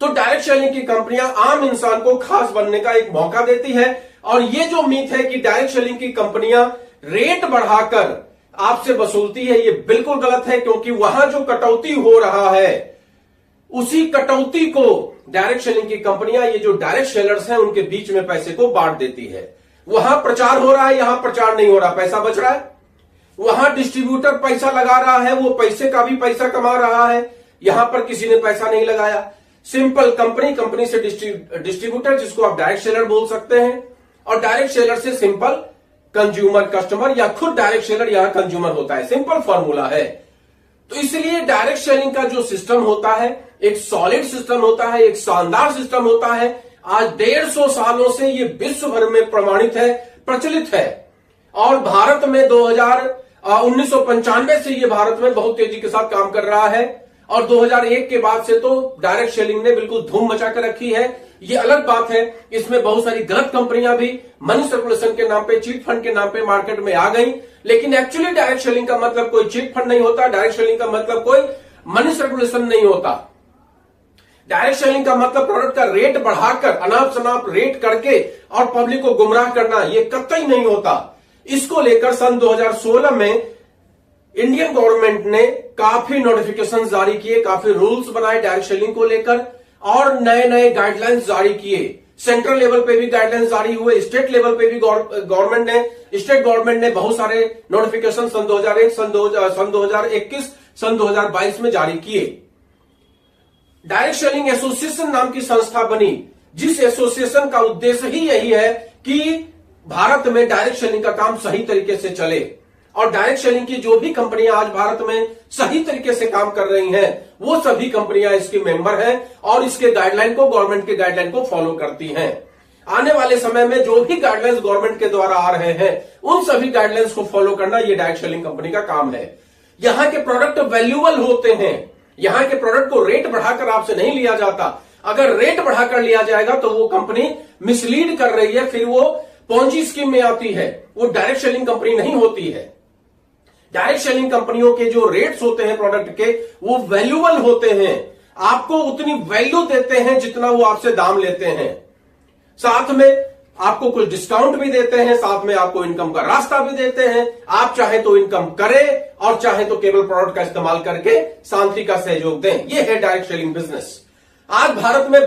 तो direct selling की कंपनियां आम इंसान को खास बनने का एक मौका देती है। और ये जो मीथ है कि डायरेक्ट सेलिंग की कंपनियां रेट बढ़ाकर आपसे वसूलती है, ये बिल्कुल गलत है, क्योंकि वहां जो कटौती हो रहा है उसी कटौती को डायरेक्ट सेलिंग की कंपनियां, ये जो डायरेक्ट सेलर्स हैं, उनके बीच में पैसे को बांट देती है। वहां प्रचार हो रहा है, यहां प्रचार नहीं हो रहा, पैसा बच रहा है। वहां डिस्ट्रीब्यूटर पैसा लगा रहा है, वो पैसे का भी पैसा कमा रहा है, यहां पर किसी ने पैसा नहीं लगाया। सिंपल कंपनी से डिस्ट्रीब्यूटर, जिसको आप डायरेक्ट सेलर बोल सकते हैं, और डायरेक्ट सेलर से सिंपल कंज्यूमर कस्टमर, या खुद डायरेक्ट सेलर यहां कंज्यूमर होता है। सिंपल फॉर्मूला है। तो इसलिए डायरेक्ट सेलिंग का जो सिस्टम होता है एक सॉलिड सिस्टम होता है, एक शानदार सिस्टम होता है। आज 150 सालों से ये विश्व भर में प्रमाणित है, प्रचलित है। और भारत में 1995 से ये भारत में बहुत तेजी के साथ काम कर रहा है। और 2001 के बाद से तो डायरेक्ट सेलिंग ने बिल्कुल धूम मचा कर रखी है। ये अलग बात है, इसमें बहुत सारी गलत कंपनियां भी मनी सर्कुलेशन के नाम पे, चीट फंड के नाम पे मार्केट में आ गई। लेकिन एक्चुअली डायरेक्ट सेलिंग का मतलब कोई चीट फंड नहीं होता, डायरेक्ट सेलिंग का मतलब कोई मनी सर्कुलेशन नहीं होता। डायरेक्ट सेलिंग का मतलब प्रोडक्ट का रेट बढ़ाकर, अनाप शनाप रेट करके और पब्लिक को गुमराह करना, यह कतई नहीं होता। इसको लेकर सन 2016 में इंडियन गवर्नमेंट ने काफी नोटिफिकेशन जारी किए, काफी रूल्स बनाए डायरेक्ट सेलिंग को लेकर, और नए नए गाइडलाइंस जारी किए। सेंट्रल लेवल पे भी गाइडलाइंस जारी हुए, स्टेट लेवल पे भी स्टेट गवर्नमेंट ने बहुत सारे नोटिफिकेशन सन 2001, सन 2021, सन 2022 में जारी किए। डायरेक्ट सेलिंग एसोसिएशन नाम की संस्था बनी, जिस एसोसिएशन का उद्देश्य ही यही है कि भारत में डायरेक्ट सेलिंग का काम सही तरीके से चले। और डायरेक्ट सेलिंग की जो भी कंपनियां आज भारत में सही तरीके से काम कर रही हैं, वो सभी कंपनियां इसकी मेंबर हैं और इसके गाइडलाइन को, गवर्नमेंट के गाइडलाइन को फॉलो करती हैं। आने वाले समय में जो भी गाइडलाइंस गवर्नमेंट के द्वारा आ रहे हैं, उन सभी गाइडलाइंस को फॉलो करना ये डायरेक्ट सेलिंग कंपनी का काम है। यहां के प्रोडक्ट वैल्यूएबल होते हैं, यहां के प्रोडक्ट को रेट बढ़ाकर आपसे नहीं लिया जाता। अगर रेट बढ़ाकर लिया जाएगा तो वो कंपनी मिसलीड कर रही है, फिर वो पॉन्जी स्कीम में आती है, वो डायरेक्ट सेलिंग कंपनी नहीं होती है। डायरेक्ट सेलिंग कंपनियों के जो रेट्स होते हैं प्रोडक्ट के, वो वैल्यूएबल होते हैं, आपको उतनी वैल्यू देते हैं जितना वो आपसे दाम लेते हैं। साथ में आपको कुछ डिस्काउंट भी देते हैं, साथ में आपको इनकम का रास्ता भी देते हैं। आप चाहे तो इनकम करें और चाहे तो केवल प्रोडक्ट का इस्तेमाल करके शांति का सहयोग दें। यह है डायरेक्ट सेलिंग बिजनेस। आज भारत में